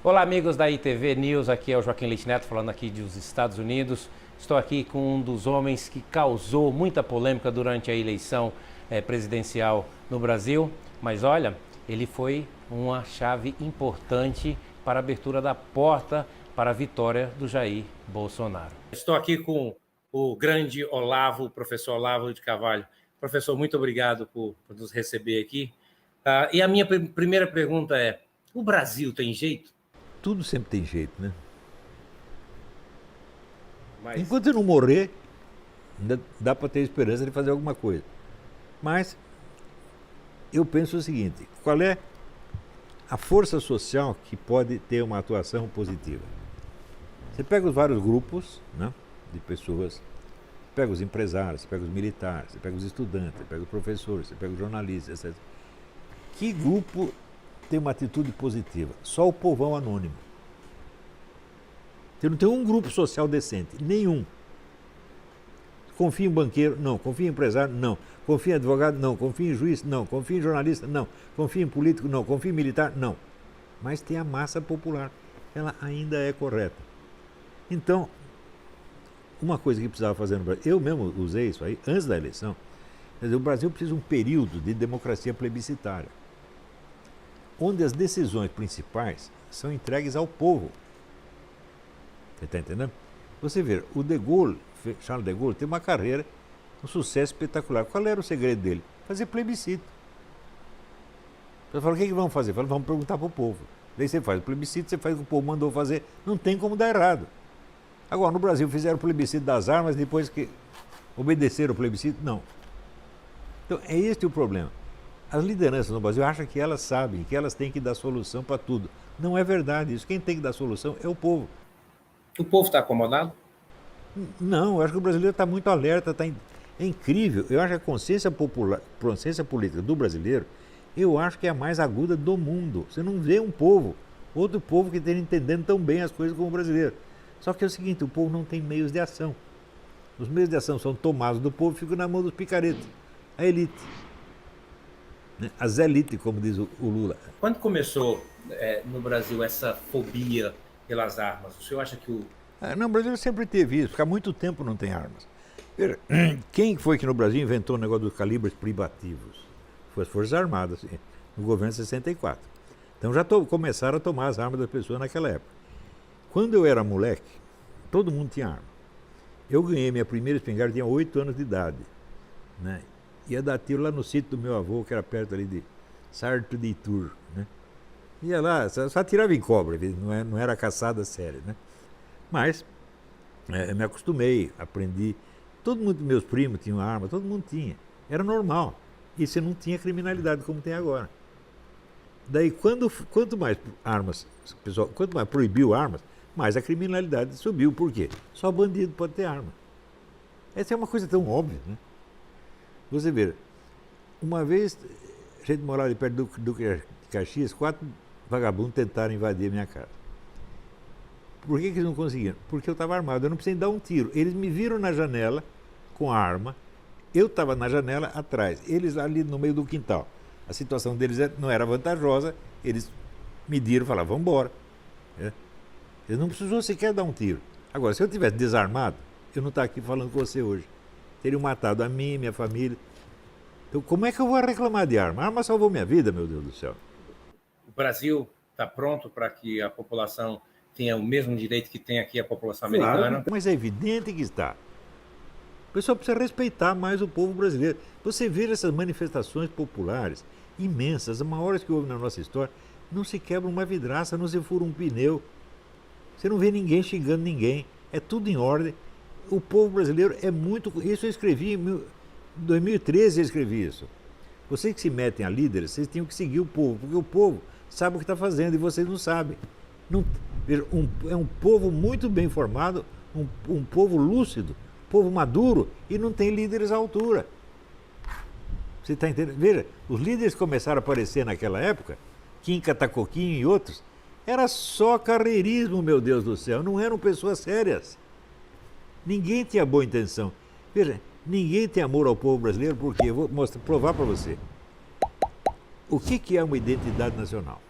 Olá, amigos da ITV News, aqui é o Joaquim Leite Neto falando aqui dos Estados Unidos. Estou aqui com um dos homens que causou muita polêmica durante a eleição presidencial no Brasil, mas olha, ele foi uma chave importante para a abertura da porta para a vitória do Jair Bolsonaro. Estou aqui com o grande Olavo, o professor Olavo de Carvalho. Professor, muito obrigado por nos receber aqui. E a minha primeira pergunta é, o Brasil tem jeito? Tudo sempre tem jeito, né? Mas... Enquanto eu não morrer, ainda dá para ter esperança de fazer alguma coisa. Mas eu penso o seguinte, qual é a força social que pode ter uma atuação positiva? Você pega os vários grupos, né, de pessoas, pega os empresários, você pega os militares, você pega os estudantes, você pega os professores, você pega os jornalistas, etc. Que grupo tem uma atitude positiva? Só o povão anônimo. Você não tem um grupo social decente, nenhum. Confia em banqueiro? Não. Confia em empresário? Não. Confia em advogado? Não. Confia em juiz? Não. Confia em jornalista? Não. Confia em político? Não. Confia em militar? Não. Mas tem a massa popular. Ela ainda é correta. Então, uma coisa que precisava fazer no Brasil, eu mesmo usei isso aí antes da eleição, quer dizer, o Brasil precisa de um período de democracia plebiscitária, onde as decisões principais são entregues ao povo. Você está entendendo? Você vê, o de Gaulle, Charles de Gaulle, tem uma carreira, um sucesso espetacular. Qual era o segredo dele? Fazer plebiscito. Você fala, o que vamos fazer? Fala, vamos perguntar para o povo. Daí você faz o plebiscito, você faz o que o povo mandou fazer. Não tem como dar errado. Agora, no Brasil, fizeram o plebiscito das armas, depois que obedeceram o plebiscito, não. Então, é este o problema. As lideranças no Brasil acham que elas sabem, que elas têm que dar solução para tudo. Não é verdade isso. Quem tem que dar solução é o povo. O povo está acomodado? Não, eu acho que o brasileiro está muito alerta, é incrível. Eu acho que a consciência popular, consciência política do brasileiro, eu acho que é a mais aguda do mundo. Você não vê um povo, outro povo que esteja entendendo tão bem as coisas como o brasileiro. Só que é o seguinte, o povo não tem meios de ação. Os meios de ação são tomados do povo e ficam na mão dos picaretas, a elite. As elites, como diz o Lula. Quando começou no Brasil essa fobia pelas armas, o senhor acha que o... Não, o Brasil sempre teve isso, porque há muito tempo não tem armas. Quem foi que no Brasil inventou o negócio dos calibres privativos? Foi as Forças Armadas, no governo de 64. Então já começaram a tomar as armas das pessoas naquela época. Quando eu era moleque, todo mundo tinha arma. Eu ganhei minha primeira espingarda, tinha 8 anos de idade. Né? Ia dar tiro lá no sítio do meu avô, que era perto ali de Sarto de Itur. Né? Ia lá, só tirava em cobra, não era caçada séria. Né? Mas me acostumei, aprendi. Todo mundo, meus primos tinham arma, todo mundo tinha. Era normal. E você não tinha criminalidade como tem agora. Daí, quanto mais armas, pessoal, quanto mais proibiu armas, mais a criminalidade subiu. Por quê? Só bandido pode ter arma. Essa é uma coisa tão óbvia, né? Você vê, uma vez, a gente morava ali perto do Duque de Caxias, 4 vagabundos tentaram invadir a minha casa. Por que eles não conseguiram? Porque eu estava armado, eu não precisei dar um tiro. Eles me viram na janela com a arma, eu estava na janela atrás, eles ali no meio do quintal. A situação deles não era vantajosa, eles mediram e falaram, vamos embora. Eles não precisou sequer dar um tiro. Agora, se eu tivesse desarmado, eu não estaria aqui falando com você hoje. Teriam matado a mim, minha família. Então, como é que eu vou reclamar de arma? A arma salvou minha vida, meu Deus do céu. O Brasil está pronto para que a população tenha o mesmo direito que tem aqui a população americana? Claro, mas é evidente que está. O pessoal precisa respeitar mais o povo brasileiro. Você vê essas manifestações populares imensas, as maiores que houve na nossa história, não se quebra uma vidraça, não se fura um pneu. Você não vê ninguém xingando ninguém. É tudo em ordem. O povo brasileiro é muito... Isso eu escrevi em 2013, eu escrevi isso. Vocês que se metem a líderes, vocês tinham que seguir o povo, porque o povo sabe o que está fazendo e vocês não sabem. Não, é um povo muito bem formado, um povo lúcido, povo maduro e não tem líderes à altura. Você está entendendo? Veja, os líderes começaram a aparecer naquela época, Kim Katakoquinho e outros, era só carreirismo, meu Deus do céu, não eram pessoas sérias. Ninguém tinha boa intenção. Veja, ninguém tem amor ao povo brasileiro, porque eu vou provar para você. O que é uma identidade nacional?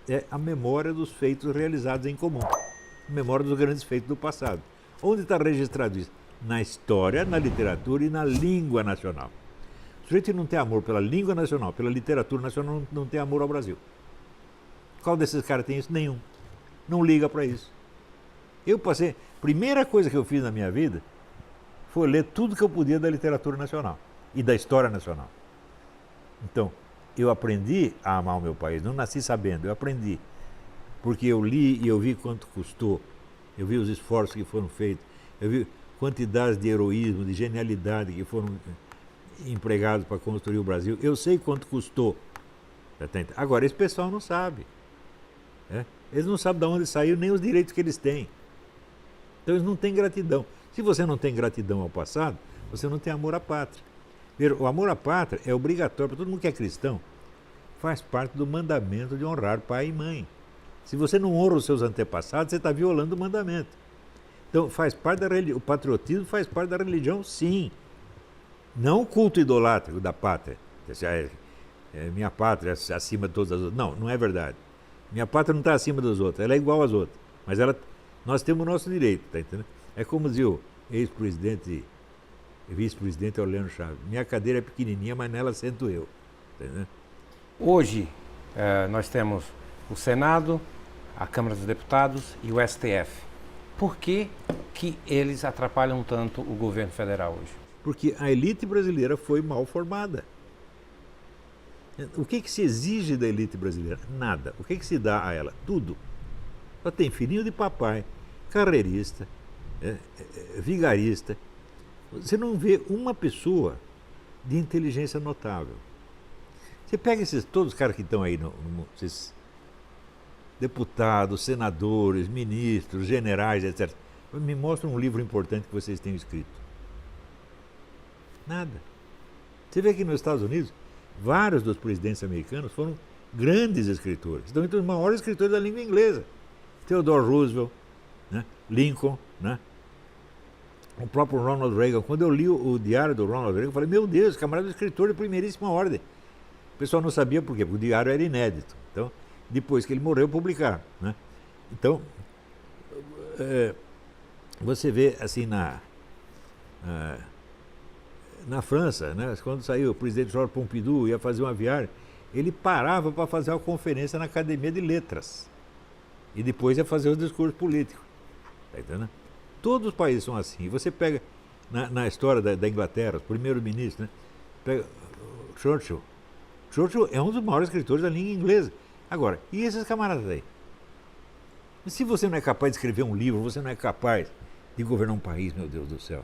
é a memória dos feitos realizados em comum, a memória dos grandes feitos do passado. Onde está registrado isso? Na história, na literatura e na língua nacional. O sujeito que não tem amor pela língua nacional, pela literatura nacional, não tem amor ao Brasil. Qual desses caras tem isso? Nenhum. Não liga para isso. Eu passei... Primeira coisa que eu fiz na minha vida foi ler tudo que eu podia da literatura nacional e da história nacional. Então, eu aprendi a amar o meu país. Não nasci sabendo, eu aprendi. Porque eu li e eu vi quanto custou. Eu vi os esforços que foram feitos. Eu vi quantidades de heroísmo, de genialidade que foram empregados para construir o Brasil. Eu sei quanto custou. Agora, esse pessoal não sabe. Eles não sabem de onde saiu nem os direitos que eles têm. Então, eles não têm gratidão. Se você não tem gratidão ao passado, você não tem amor à pátria. O amor à pátria é obrigatório para todo mundo que é cristão. Faz parte do mandamento de honrar pai e mãe. Se você não honra os seus antepassados, você está violando o mandamento. Então, faz parte da religião. O patriotismo faz parte da religião, sim. Não o culto idolátrico da pátria. Minha pátria é acima de todas as outras. Não, não é verdade. Minha pátria não está acima das outras. Ela é igual às outras. Mas nós temos o nosso direito, tá entendendo? É como dizia o ex-presidente, vice-presidente Orlando Chaves. Minha cadeira é pequenininha, mas nela sento eu. Tá entendendo? Hoje, nós temos o Senado, a Câmara dos Deputados e o STF. Por que eles atrapalham tanto o governo federal hoje? Porque a elite brasileira foi mal formada. O que se exige da elite brasileira? Nada. O que se dá a ela? Tudo. Só tem filhinho de papai, carreirista, vigarista. Você não vê uma pessoa de inteligência notável. Você pega todos os caras que estão aí, esses deputados, senadores, ministros, generais, etc. Me mostra um livro importante que vocês tenham escrito. Nada. Você vê que nos Estados Unidos, vários dos presidentes americanos foram grandes escritores. Estão entre os maiores escritores da língua inglesa. Theodore Roosevelt, né? Lincoln, né? O próprio Ronald Reagan. Quando eu li o diário do Ronald Reagan, eu falei, meu Deus, camarada é escritor de primeiríssima ordem. O pessoal não sabia por quê, porque o diário era inédito. Então, depois que ele morreu, publicaram, né? Então, você vê assim na França, né? Quando saiu o presidente Georges Pompidou, ia fazer uma viagem, ele parava para fazer uma conferência na Academia de Letras. E depois ia fazer os discursos políticos. Tá entendendo? Todos os países são assim. Você pega na história da Inglaterra, os primeiros ministros, né? Pega Churchill. Churchill é um dos maiores escritores da língua inglesa. Agora, e esses camaradas aí? Se você não é capaz de escrever um livro, você não é capaz de governar um país, meu Deus do céu.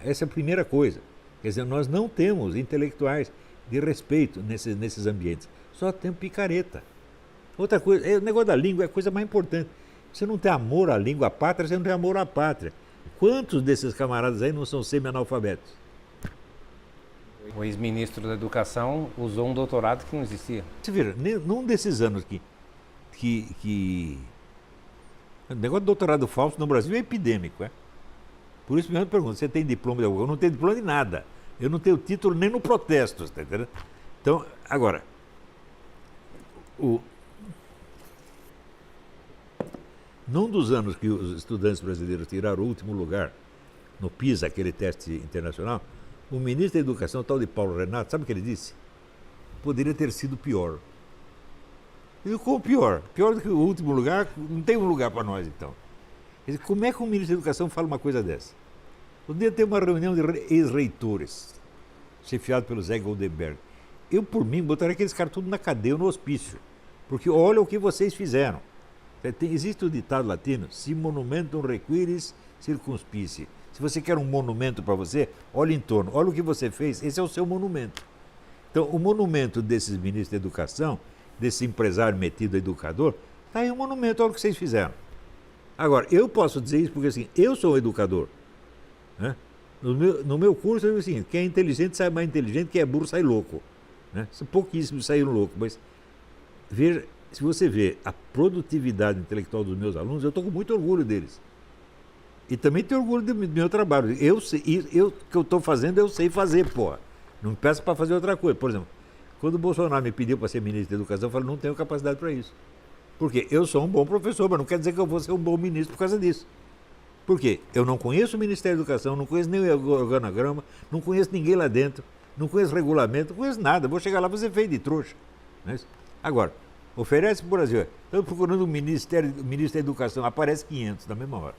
Essa é a primeira coisa. Quer dizer, nós não temos intelectuais de respeito nesses ambientes. Só temos picareta. Outra coisa, o negócio da língua é a coisa mais importante. Você não tem amor à língua, à pátria, você não tem amor à pátria. Quantos desses camaradas aí não são semi-analfabetos? O ex-ministro da Educação usou um doutorado que não existia. Você vê, num desses anos o negócio de doutorado falso no Brasil é epidêmico, Por isso mesmo eu pergunto, você tem diploma de alguma coisa? Eu não tenho diploma de nada. Eu não tenho título nem no protesto, tá entendendo? Então, agora, num dos anos que os estudantes brasileiros tiraram o último lugar no PISA, aquele teste internacional, o ministro da Educação, o tal de Paulo Renato, sabe o que ele disse? Poderia ter sido pior. Ele ficou pior. Pior do que o último lugar, não tem um lugar para nós, então. Como é que um ministro da Educação fala uma coisa dessa? Um dia tem uma reunião de ex-reitores, chefiado pelo Zé Goldenberg. Eu, por mim, botaria aqueles caras tudo na cadeia ou no hospício. Porque olha o que vocês fizeram. Existe o ditado latino, si monumentum requiris circumspice. Se você quer um monumento para você, olha em torno, olha o que você fez, esse é o seu monumento. Então, o monumento desses ministros da Educação, desse empresário metido educador, está aí um monumento, olha o que vocês fizeram. Agora, eu posso dizer isso porque assim, eu sou educador. Né? No meu curso eu digo assim, quem é inteligente sai mais inteligente, quem é burro sai louco. Né? Pouquíssimos saíram loucos, mas veja, se você vê a produtividade intelectual dos meus alunos, eu estou com muito orgulho deles. E também tenho orgulho do meu trabalho. O que eu estou fazendo, eu sei fazer, porra. Não me peça para fazer outra coisa. Por exemplo, Quando o Bolsonaro me pediu para ser ministro da Educação, eu falei, não tenho capacidade para isso. Porque eu sou um bom professor, mas não quer dizer que eu vou ser um bom ministro por causa disso. Por quê? Eu não conheço o Ministério da Educação, não conheço nem o organograma, não conheço ninguém lá dentro, não conheço regulamento, não conheço nada. Vou chegar lá e vou ser feio de trouxa. Não é isso? Agora, oferece para o Brasil. Estou procurando o ministro da Educação, aparece 500 na mesma hora.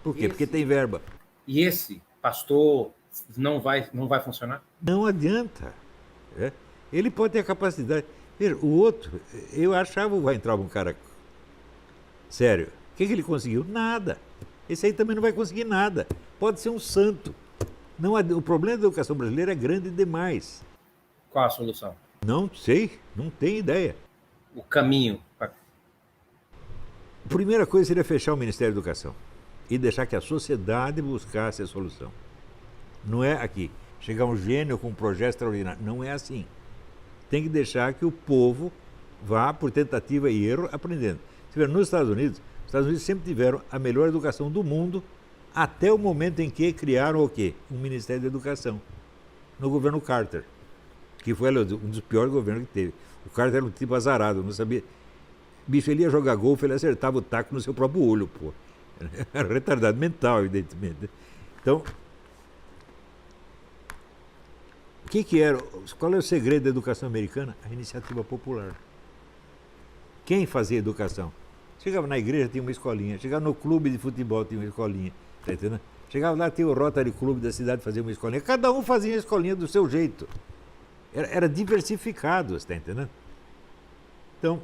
Por quê? Porque tem verba. E esse pastor não vai funcionar? Não adianta. Ele pode ter a capacidade. Veja, o outro, eu achava que vai entrar um cara sério. O que ele conseguiu? Nada. Esse aí também não vai conseguir nada. Pode ser um santo. Não, o problema da educação brasileira é grande demais. Qual a solução? Não sei, não tenho ideia. O caminho. A primeira coisa seria fechar o Ministério da Educação e deixar que a sociedade buscasse a solução. Não é aqui, chegar um gênio com um projeto extraordinário. Não é assim. Tem que deixar que o povo vá, por tentativa e erro, aprendendo. Você vê, nos Estados Unidos sempre tiveram a melhor educação do mundo até o momento em que criaram o quê? Um Ministério da Educação, no governo Carter, que foi um dos piores governos que teve. O Carter era um tipo azarado, não sabia. Bicho, ele ia jogar golfe, ele acertava o taco no seu próprio olho, pô. Era retardado mental, evidentemente. Então, o que era? Qual é o segredo da educação americana? A iniciativa popular. Quem fazia educação? Chegava na igreja, tinha uma escolinha. Chegava no clube de futebol, tinha uma escolinha. Tá entendendo? Chegava lá, tinha o Rotary Club da cidade, fazia uma escolinha. Cada um fazia a escolinha do seu jeito. Era diversificado, você está entendendo? Então,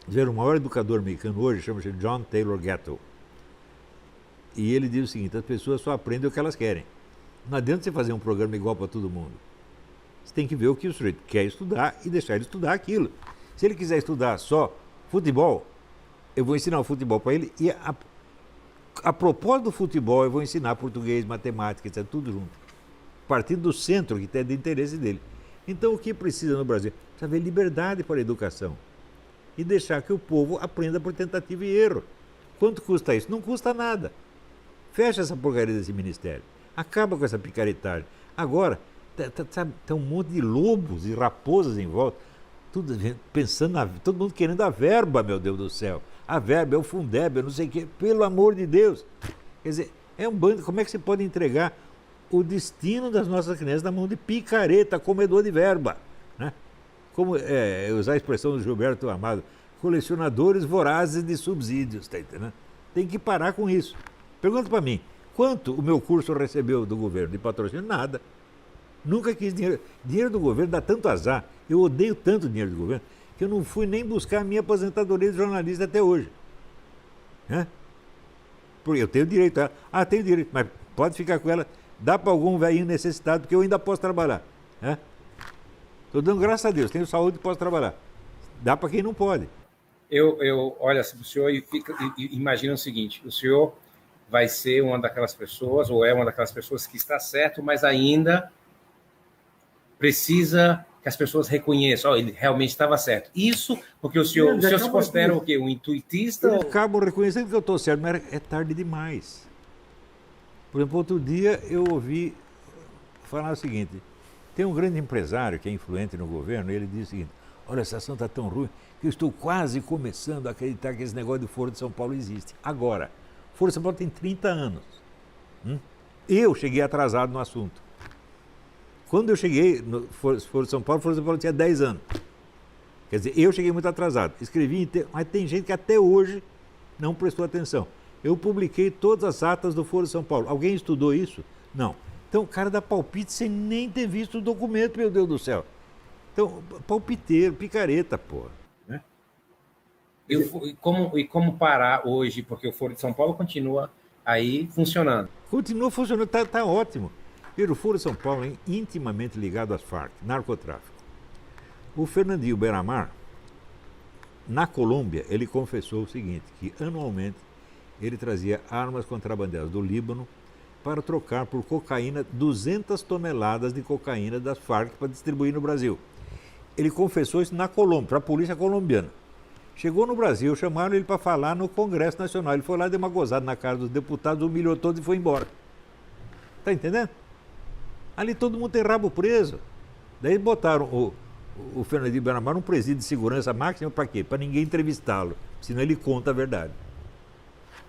o maior educador americano hoje chama-se John Taylor Gatto. E ele diz o seguinte, as pessoas só aprendem o que elas querem. Não adianta você fazer um programa igual para todo mundo. Você tem que ver o que o sujeito quer estudar e deixar ele estudar aquilo. Se ele quiser estudar só futebol, eu vou ensinar o futebol para ele e a propósito do futebol eu vou ensinar português, matemática, etc., tudo junto. Partindo do centro que tem de interesse dele. Então o que precisa no Brasil? Precisa haver liberdade para a educação e deixar que o povo aprenda por tentativa e erro. Quanto custa isso? Não custa nada. Fecha essa porcaria desse ministério. Acaba com essa picaretagem. Agora, tem um monte de lobos e raposas em volta. Tudo pensando, todo mundo querendo a verba, meu Deus do céu. A verba é o Fundeb, eu não sei o quê. Pelo amor de Deus. Quer dizer, é um bando. Como é que você pode entregar o destino das nossas crianças na mão de picareta, comedor de verba? Né? Como usar a expressão do Gilberto Amado, colecionadores vorazes de subsídios, tá entendendo? Tem que parar com isso. Pergunta para mim, quanto o meu curso recebeu do governo de patrocínio? Nada. Nunca quis dinheiro. Dinheiro do governo dá tanto azar. Eu odeio tanto dinheiro do governo que eu não fui nem buscar a minha aposentadoria de jornalista até hoje. Porque eu tenho direito a ela. Ah, tenho direito, mas pode ficar com ela. Dá para algum velhinho necessitado, porque eu ainda posso trabalhar. Estou dando graças a Deus, tenho saúde e posso trabalhar. Dá para quem não pode. Olha, o senhor imagina o seguinte, o senhor vai ser uma daquelas pessoas, ou é uma daquelas pessoas que está certo, mas ainda precisa que as pessoas reconheçam, ele realmente estava certo. Isso porque o senhor se considera o quê? Um intuitista? Eu acabo reconhecendo que eu estou certo, mas é tarde demais. Por exemplo, outro dia eu ouvi falar o seguinte, tem um grande empresário que é influente no governo, e ele diz o seguinte, olha, a situação está tão ruim que eu estou quase começando a acreditar que esse negócio do Foro de São Paulo existe. Agora, o Foro de São Paulo tem 30 anos. Eu cheguei atrasado no assunto. Quando eu cheguei no Foro de São Paulo, o Foro de São Paulo tinha 10 anos. Quer dizer, eu cheguei muito atrasado. Escrevi, mas tem gente que até hoje não prestou atenção. Eu publiquei todas as atas do Foro de São Paulo. Alguém estudou isso? Não. Então o cara dá palpite sem nem ter visto o documento, meu Deus do céu. Então, palpiteiro, picareta, porra. E como parar hoje, porque o Foro de São Paulo continua aí funcionando? Continua funcionando, tá ótimo. O Foro de São Paulo é intimamente ligado às Farc, narcotráfico. O Fernandinho Beiramar, na Colômbia, ele confessou o seguinte, que anualmente ele trazia armas contrabandeadas do Líbano para trocar por cocaína 200 toneladas de cocaína das Farc para distribuir no Brasil. Ele confessou isso na Colômbia, para a polícia colombiana. Chegou no Brasil, chamaram ele para falar no Congresso Nacional. Ele foi lá, deu uma gozada na cara dos deputados, humilhou todos e foi embora. Está entendendo? Ali todo mundo tem rabo preso. Daí botaram o Fernandinho Beiramar um presídio de segurança máxima para quê? Para ninguém entrevistá-lo, senão ele conta a verdade.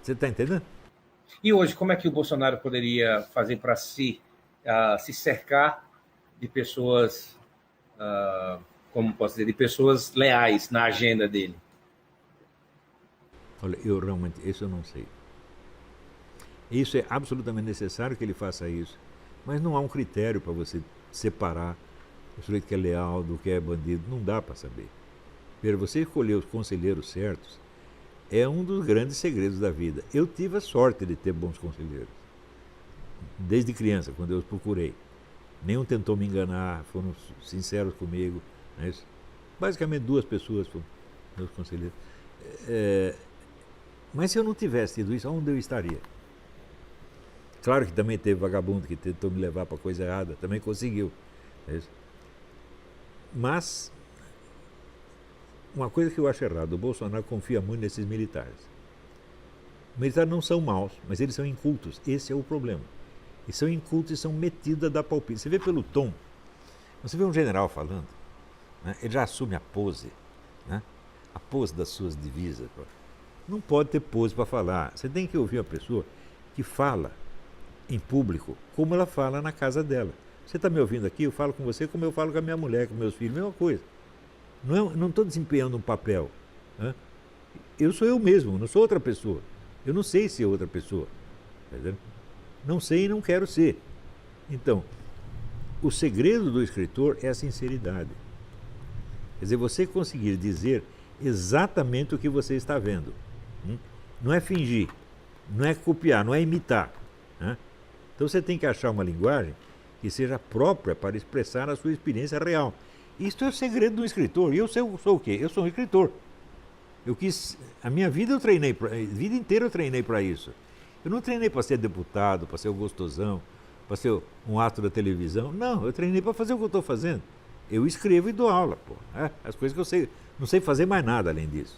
Você está entendendo? E hoje, como é que o Bolsonaro poderia fazer para se cercar de pessoas, como posso dizer, de pessoas leais na agenda dele? Olha, eu realmente, isso eu não sei. Isso é absolutamente necessário que ele faça isso, mas não há um critério para você separar o sujeito que é leal do que é bandido, não dá para saber. Ver, você escolher os conselheiros certos é um dos grandes segredos da vida. Eu tive a sorte de ter bons conselheiros, desde criança, quando eu os procurei. Nenhum tentou me enganar, foram sinceros comigo. Né? Basicamente 2 pessoas foram meus conselheiros. Mas se eu não tivesse tido isso, onde eu estaria? Claro que também teve vagabundo que tentou me levar para coisa errada, também conseguiu. Mas, uma coisa que eu acho errado, o Bolsonaro confia muito nesses militares. Os militares não são maus, mas eles são incultos, esse é o problema. Eles são incultos e são metidos a dar palpite. Você vê pelo tom, você vê um general falando, né, ele já assume a pose, né, a pose das suas divisas. Não pode ter pose para falar, você tem que ouvir uma pessoa que fala em público como ela fala na casa dela. Você está me ouvindo aqui, eu falo com você como eu falo com a minha mulher, com meus filhos, mesma coisa. Não estou desempenhando um papel. Né? Eu sou eu mesmo, não sou outra pessoa. Eu não sei ser outra pessoa. Tá entendendo? Não sei e não quero ser. Então, o segredo do escritor é a sinceridade. Quer dizer, você conseguir dizer exatamente o que você está vendo. Não é fingir, não é copiar, não é imitar. Né? Então você tem que achar uma linguagem que seja própria para expressar a sua experiência real. Isto é o segredo do escritor. E eu sou o quê? Eu sou um escritor. A minha vida a vida inteira eu treinei para isso. Eu não treinei para ser deputado, para ser o gostosão, para ser um astro da televisão. Não, eu treinei para fazer o que eu estou fazendo. Eu escrevo e dou aula, pô. As coisas que eu sei, não sei fazer mais nada além disso.